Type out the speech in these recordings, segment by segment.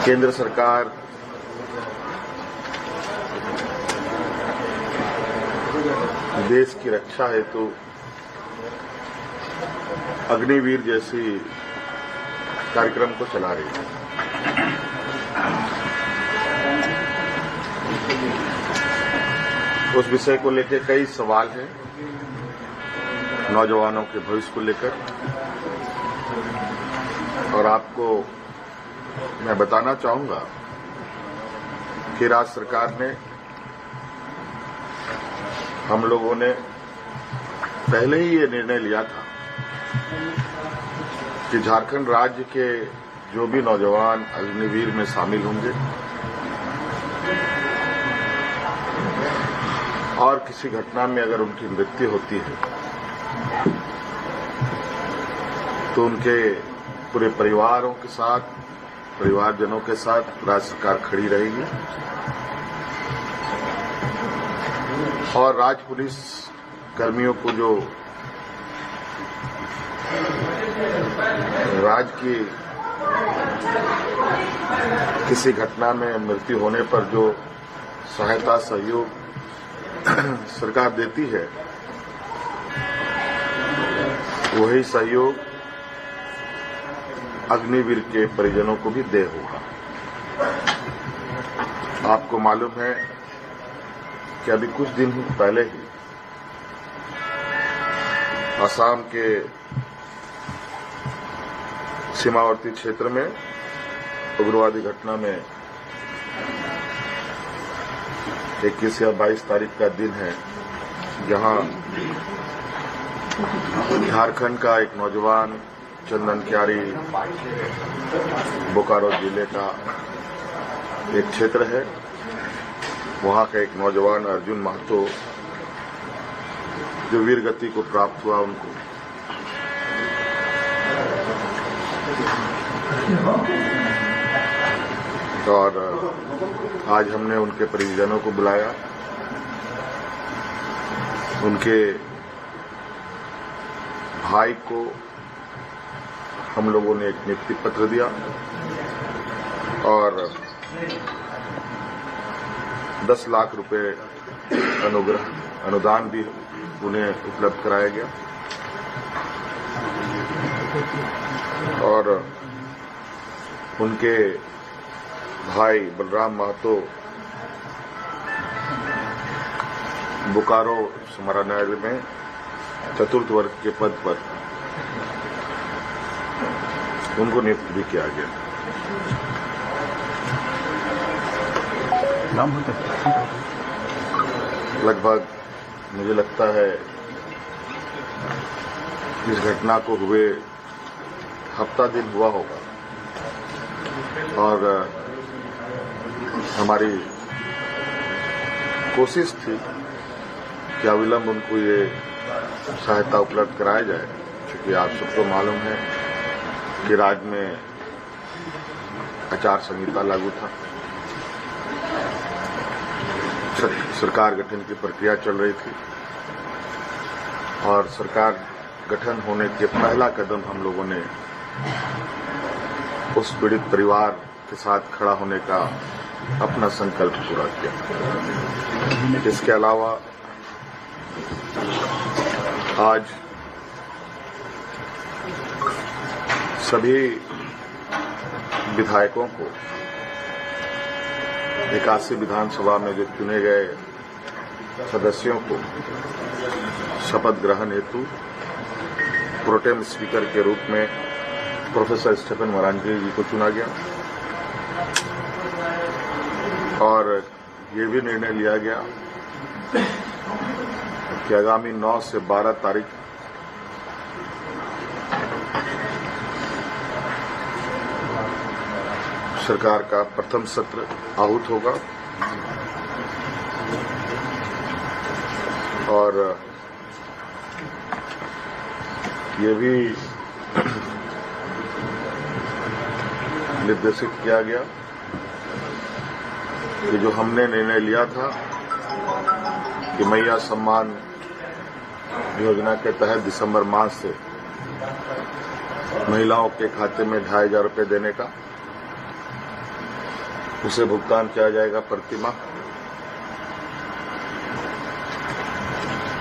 केंद्र सरकार देश की रक्षा हेतु अग्निवीर जैसी कार्यक्रम को चला रही है। उस विषय को लेकर कई सवाल हैं, नौजवानों के भविष्य को लेकर, और आपको मैं बताना चाहूंगा कि राज्य सरकार ने, हम लोगों ने पहले ही ये निर्णय लिया था कि झारखंड राज्य के जो भी नौजवान अग्निवीर में शामिल होंगे और किसी घटना में अगर उनकी मृत्यु होती है तो उनके पूरे परिवारों के साथ, परिवारजनों के साथ राज्य सरकार खड़ी रहेगी और राज्य पुलिस कर्मियों को जो राज्य की किसी घटना में मृत्यु होने पर जो सहायता सहयोग सरकार देती है, वही सहयोग अग्निवीर के परिजनों को भी दे होगा। आपको मालूम है कि अभी कुछ दिन पहले ही असम के सीमावर्ती क्षेत्र में उग्रवादी घटना में 21 या 22 तारीख का दिन है, जहां झारखंड का एक नौजवान चंदन क्यारी, बोकारो जिले का एक क्षेत्र है, वहां का एक नौजवान अर्जुन महतो जो वीर गति को प्राप्त हुआ, उनको और आज हमने उनके परिजनों को बुलाया, उनके भाई को हम लोगों ने एक नियुक्ति पत्र दिया और 10 लाख रुपए अनुदान भी उन्हें उपलब्ध कराया गया और उनके भाई बलराम महतो बोकारो समाहरणालय में चतुर्थ वर्ग के पद पर उनको नियुक्त भी किया गया। लगभग मुझे लगता है इस घटना को हुए हफ्ता दिन हुआ होगा और हमारी कोशिश थी कि अविलंब उनको ये सहायता उपलब्ध कराया जाए, क्योंकि आप सबको मालूम है कि राज्य में आचार संहिता लागू था, सरकार गठन की प्रक्रिया चल रही थी और सरकार गठन होने के पहला कदम हम लोगों ने उस पीड़ित परिवार के साथ खड़ा होने का अपना संकल्प पूरा किया। इसके अलावा आज सभी विधायकों को 81 विधानसभा में जो चुने गए सदस्यों को शपथ ग्रहण हेतु प्रोटेम स्पीकर के रूप में प्रोफेसर स्टीफन मरांडी जी को चुना गया और ये भी निर्णय लिया गया कि आगामी 9 से 12 तारीख सरकार का प्रथम सत्र आहूत होगा और ये भी निर्देशित किया गया कि जो हमने निर्णय लिया था कि मैया सम्मान योजना के तहत दिसंबर माह से महिलाओं के खाते में 2500 रुपये देने का, उसे भुगतान किया जाएगा प्रतिमाह।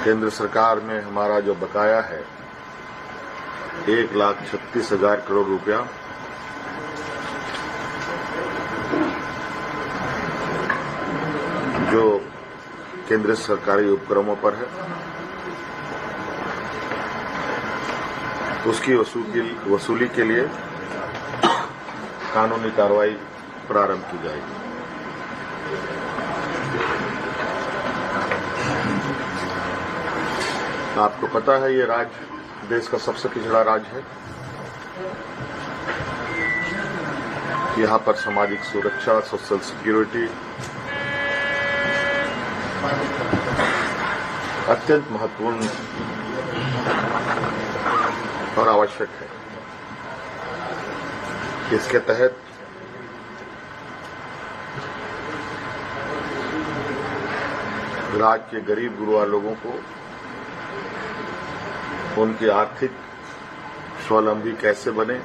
केंद्र सरकार में हमारा जो बकाया है 1,36,000 करोड़ रुपया, जो केंद्र सरकारी उपक्रमों पर है, उसकी वसूली के लिए कानूनी कार्रवाई प्रारंभ की जाएगी। आपको पता है ये राज्य देश का सबसे पिछड़ा राज्य है। यहाँ पर सामाजिक सुरक्षा, सोशल सिक्योरिटी अत्यंत महत्वपूर्ण और आवश्यक है। इसके तहत राज्य के गरीब गुरबा लोगों को उनकी आर्थिक स्वावलंबी कैसे बने,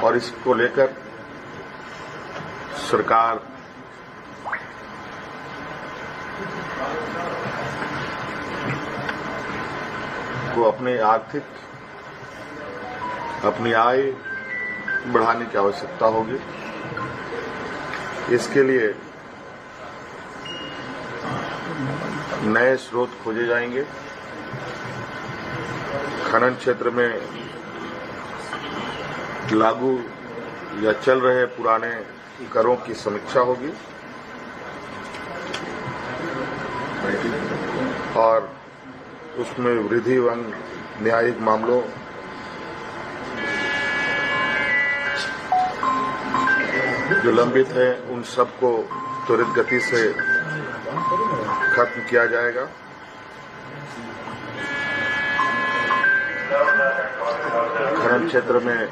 और इसको लेकर सरकार को अपनी आय बढ़ाने की आवश्यकता होगी। इसके लिए नए स्रोत खोजे जाएंगे। खनन क्षेत्र में लागू या चल रहे पुराने करों की समीक्षा होगी और उसमें वृद्धि एवं न्यायिक मामलों जो लंबित हैं उन सबको त्वरित गति से खत्म किया जाएगा। खनन क्षेत्र में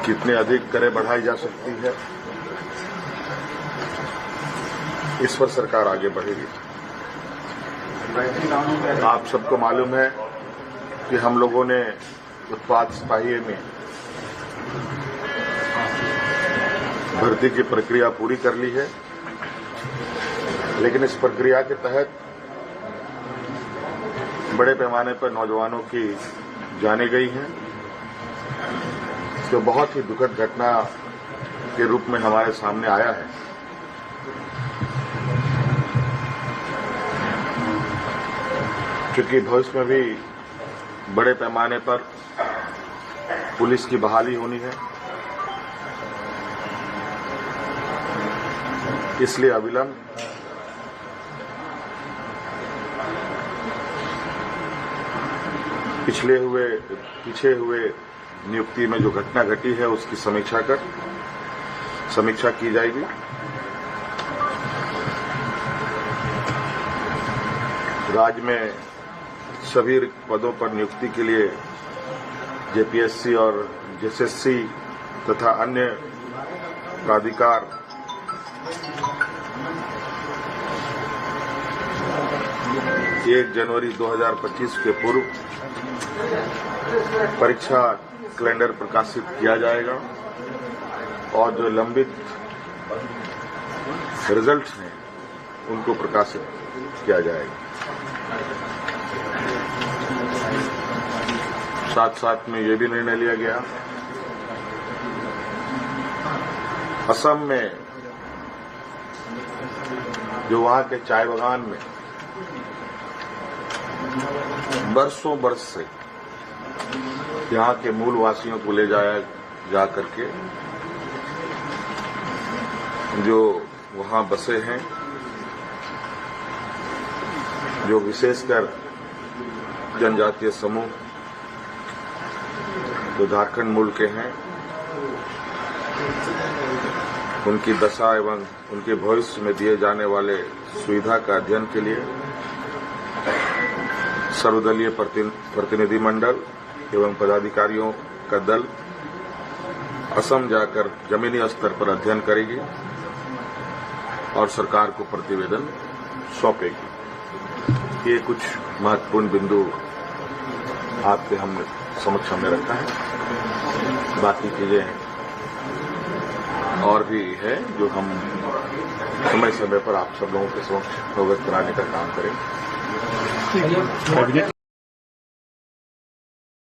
कितने अधिक करें बढ़ाई जा सकती है, इस पर सरकार आगे बढ़ेगी। आप सबको मालूम है कि हम लोगों ने उत्पाद सिपाही में भर्ती की प्रक्रिया पूरी कर ली है, लेकिन इस प्रक्रिया के तहत बड़े पैमाने पर नौजवानों की जानें गई हैं, जो बहुत ही दुखद घटना के रूप में हमारे सामने आया है। क्योंकि भविष्य में भी बड़े पैमाने पर पुलिस की बहाली होनी है, इसलिए अविलंब पीछे हुए नियुक्ति में जो घटना घटी है उसकी समीक्षा की जाएगी। राज्य में सभी पदों पर नियुक्ति के लिए जेपीएससी और जेएसएससी तथा अन्य प्राधिकार 1 जनवरी 2025 के पूर्व परीक्षा कैलेंडर प्रकाशित किया जाएगा और जो लंबित रिजल्ट्स हैं उनको प्रकाशित किया जाएगा। साथ साथ में ये भी निर्णय लिया गया, असम में जो वहां के चाय बागान में बरसों बरस से यहाँ के मूल वासियों को ले जाया जा करके जो वहां बसे हैं, जो विशेषकर जनजातीय समूह जो झारखंड मूल के हैं, उनकी दशा एवं उनके भविष्य में दिए जाने वाले सुविधा का अध्ययन के लिए सर्वदलीय प्रतिनिधिमंडल एवं पदाधिकारियों का दल असम जाकर जमीनी स्तर पर अध्ययन करेगी और सरकार को प्रतिवेदन सौंपेगी। ये कुछ महत्वपूर्ण बिंदु आपके हमने समक्ष में रखा है। बाकी चीजें और भी है जो हम समय समय पर आप सब लोगों के समक्ष अवगत कराने का काम करें।